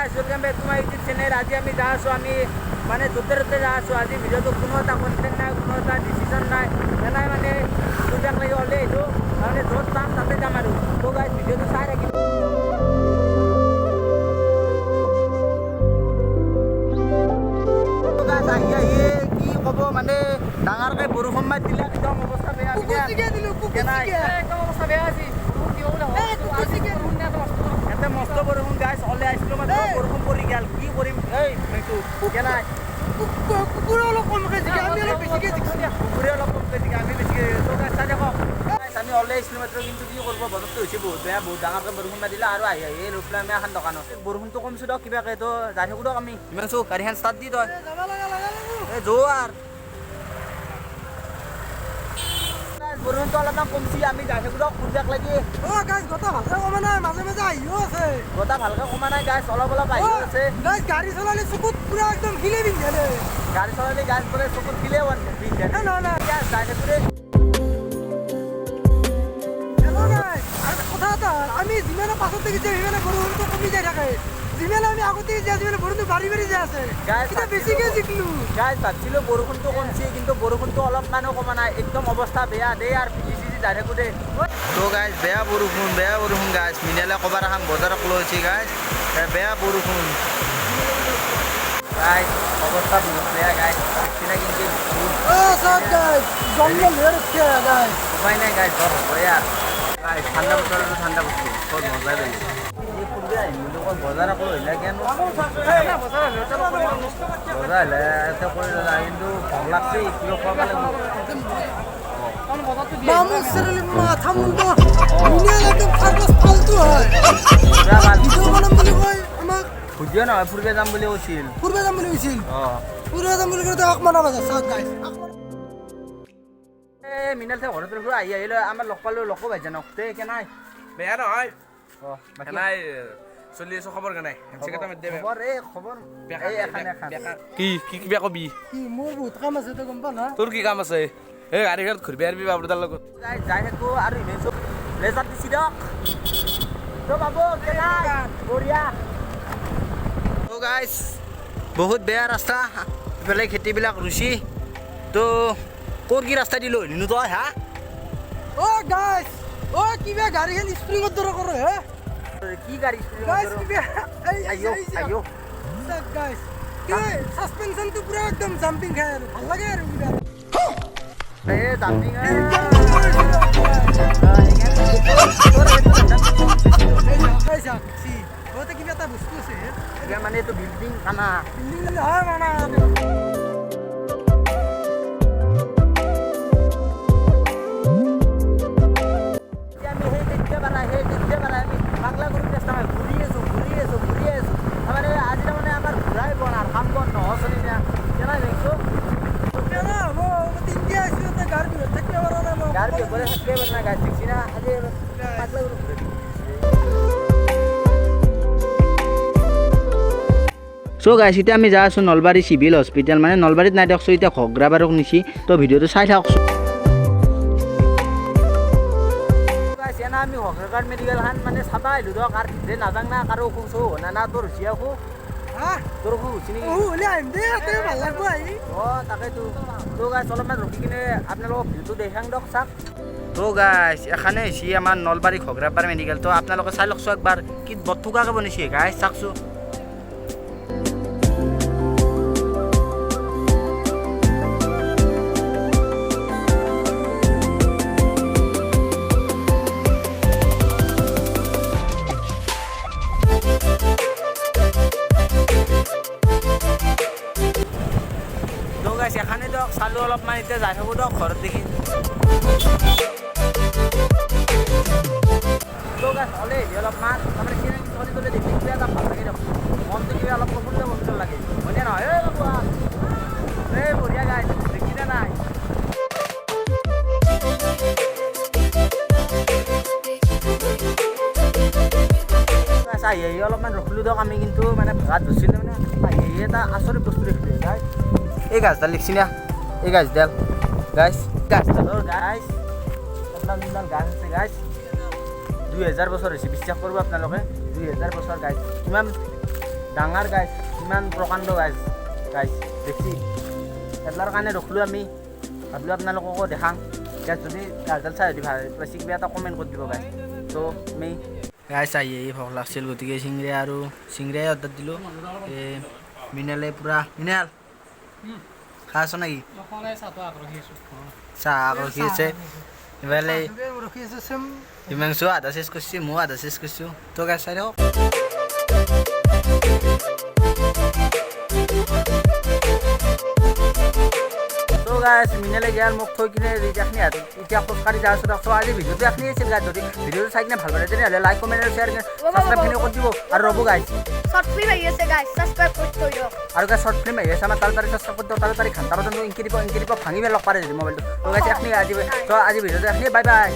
Guys welcome back to my YouTube channel. আজি আমি যা আছো আমি মানে য'তে যা আছো। আজি ভিডিওটো কোনো এটা কন্টেন্ট নাই, কোনো এটা ডিসিশন নাই, এনাই মানে দুটাক লাগি ওলাই আহিছোঁ মানে য'ত যাম তাতে যাম আৰু। তো গাইস ভিডিওটো চাই থাকিব। কি ক'ব মানে ডাঙৰকৈ বৰষুণ মাৰি দিলে একদম অৱস্থা বেয়া। একদম অৱস্থা বেয়া আছে। এতে মস্ত বৰষুণ গাইছ ওলাই আহিছিলোঁ মানে বৰষুণ পৰি গ'ল। কি কৰিম এই মইতো কেনাই কুকুৰে অলপ কমকৈ জিকে, আমি অলপ বেছিকৈ জিকিছোঁ। কুকুৰে অলপ কমকৈ জিকে, আমি বেছিকৈ তো গাইছ চাই দেখক। আমি ওলাই আহিছিলোঁ মাত্ৰ, কিন্তু কি কৰিব বতৰটো হৈছে বহুত বেয়া, বহুত ডাঙৰকৈ বৰষুণ মাৰি দিলে আৰু আহি আহি ৰৈ পেলাই আমি এখন দোকানত বৰষুণটো কমছোঁ দিয়ক কিবাকৈ। তো যাই থাকোঁ দিয়ক আমি ইমান চৌ গাড়ীখন ষ্টাৰ্ট দি তই এই যোৱাৰ বৰষুণটো অলপমান কমছি, আমি যাই থাকোঁ দিয়ক ফুৰবাক লাগি। গতা ভালকে কমা নাই, মাজে মাজে আহিও আছে। গতা ভালকৈ কমা নাই গাইছ, অলপ অলপ আহিও আছে। গাড়ী চলালে চকুত পুৰা একদম শিলে পিন্ধে। গাড়ী চলালে গাছ বোলে চকুত শিলে পিন্ধে। যাই থাকোঁ দেই। কথা এটা, আমি যিমানে পাছত দেখি যাওঁ সিমানে বৰষুণটো কমি যাই থাকে। যিমানে আমি আগতে যাওঁ সিমানে বৰষুণটো বাঢ়ি বাঢ়ি যাই আছে। বেছিকৈ জিকিলো গাইছ ভাবছিলোঁ বৰষুণটো কমছি, কিন্তু বৰষুণটো অলপমানো কমা নাই। একদম অৱস্থা বেয়া দেই আৰু ভিজি চিজি যাই থাকোঁ দেই। তো গাইছ বেয়া বৰষুণ গাইছ। মিনালে ক'বাৰ এখন বজাৰক লৈ হৈছে গাইছ, বেয়া বৰষুণ গাইছ। অৱস্থা বহুত বেয়া গাইছ। কিন্তু উপায় নাই গাইছ, জ্বৰ হ'বই আৰু গাইছ। ঠাণ্ডা বতৰটো ঠাণ্ডা বস্তু বহুত মজাই বেলেগ। এই ফুলবে আহিম বুলি কয় বজাৰক লৈ আহিলে কেন বজাৰ আহিলে এতে কৰি ল'লা, কিন্তু ভোক লাগছে কিয় খুৱাব লাগিব। ভুজিয়া নহয় ফুৰবে যাম বুলি কৈছিল। ফুৰবে যাম বুলি কৈছিল। ফুৰবে যাম বুলি ক'লে এই মিনাল ঘৰত আহি আহিলে আমাৰ লগ পালোঁ, লগো ভাইজা নকতে কেনাই বেয়া নহয়। নাই চলি আছো, খবৰ কেনে খবৰ এই খবৰ এই এখন কি কি কিবা কবি? মোৰ বহুত কাম আছে, তই গম পা না? তোৰ কি কাম আছে? এই গাড়ীখনত ঘূৰিব আহিবি বাবুদাৰ লগত। যাই থাকোঁ আৰু ইভেন চব লেজাৰ দিছি দিয়ক। তো বাবু কেনাই বঢ়িয়া। তো গাইছ বহুত বেয়া ৰাস্তা, ইফালে খেতিবিলাক ৰুচি। তো ক'ৰ কি ৰাস্তা দিলোঁ নিনো তই হা? গাইছ কিবা গাড়ীখন স্প্ৰিঙৰ দৰে কৰে হে? কি গাড়ী সাসপেনশনটো পুৰা একদম জাম্পিং খাই আৰু ভাল লাগে আৰু কিবা এই জাম্পিং কিবা এটা বস্তু আছে মানে এইটো বিল্ডিং খানা বিল্ডিং নহয় মানে পাগলা কৰি চেষ্টা হয় ঘূৰি আছোঁ তাৰমানে আজি তাৰমানে আমাৰ ঘূৰাই বন আৰু কাম বন নহয় চলি না কেনা দেখিছোঁ গাড়ী থাকিব পৰা নাই গাড়ী বেপাৰে থাকিব পৰা নাই গাড়ী দেখছি না আজি পাগলা কৰি ঘূৰে। চ' গাইছ এতিয়া আমি যাই আছোঁ নলবাৰী চিভিল হস্পিটেল, মানে নলবাৰীত নাই দিয়কচোন, এতিয়া ঘগ্ৰাবাৰক নিছি। তো ভিডিঅ'টো চাই থাকচোন। আমি হকাৰঘাট মেডিকেলখন মানে চাবা আহিলোঁ দিয়ক, আৰু যে নাজাং না কাৰো অসুখ চৌ হোৱা না তোৰ হৈছে অসুখ তোৰ অসুখ হৈছে নেকি? তাকেতো তো গাইছ অলপমান ৰখি কিনে আপোনালোকক ভিডিঅ'টো দেখাং দিয়ক চাওক। তো গাইছ এখানে হৈছে আমাৰ নলবাৰী ঘগ্ৰাবাৰ মেডিকেল। তো আপোনালোকে চাই লওকচোন একবাৰ কি বটুকাকৈ বনাইছে গাইছ চাওকচোন। এখানে দিয়ক চালোঁ অলপমান, এতিয়া যাই থাকোঁ দিয়ক ঘৰত দেখি। তো গাছ হ'লে অলপমান তাৰমানে চিনাকি চলি চলি দেখি কিবা এটা ভাল লাগে দিয়ক, মনটো কিবা অলপ প্ৰফুল্ল লাগে হয়নে নহয়? এই বঢ়িয়া গাই দেখিলে নাই আহি আহি অলপমান ৰখিলোঁ দিয়ক আমি, কিন্তু মানে ভাত ধৰিছিলোঁ মানে আহি আহি এটা আচৰিত বস্তু দেখিলোঁ গাইছ। এই গাছডাল লিখছি না, এই গাছডাল গাছডালৰ গাছ একদম গাছ আছে গাছ 2000 বছৰ হৈছে, বিশ্বাস কৰিব আপোনালোকে 2000 বছৰ গাছ। কিমান ডাঙৰ গাইছ ইমান প্ৰকাণ্ড গাইছ দেখি এডলাৰ কাৰণে ৰখিলোঁ আমি ভাবিলোঁ আপোনালোককো দেখাম গাইছ যদি গাছডাল চাই যদি ভাল পাইছে কিবা এটা কমেণ্ট কৰি দিব গাইছ ত' আমি গাইছ আহি ভোক লাগিছিল গতিকে চিংৰাই অৰ্ডাৰ দিলোঁ মিনালে পূৰা মিনাল খাই আছ নেকি চাহ ৰখি আছে ইফালে হিমাংশু আধা চেচ কৰিছে ময়ো আধা চেচ কৰিছোঁ তো গাইছ চাই দিয়ক তো গাইছ মিনালে গেল মোক থৈ কিনে এতিয়া খোজকাঢ়ি যাই আছোঁ তো আজি ভিডিঅ'টো এখনি আছিল গাইছ যদি ভিডিঅ'টো চাই কিনে ভাল পালে তেনেহ'লে লাইক কমেণ্ট আৰু শ্বেয়াৰ ছাবস্ক্ৰাইবখিনি কৰি দিব আৰু ৰ'ব গাইছ শৰ্ট ফিল্ম আহি আছে গাইস সাবস্ক্ৰাইব কৰি থৈ দিয়ক আৰু গাইছ শ্বৰ্ট ফিল্ম আহি আছে আমাৰ তাড়াতাড়ি ছাবস্ক্ৰাইব কৰি দিয়ক তাড়াতাড়ি ঘণ্টা পৰ্যন্ত ইংকি দিব ভাঙিব লগ পাৰে যদি মোবাইলটো তো গাইছ এখনি আজি ভিডিঅ'টো এখনি বাই বাই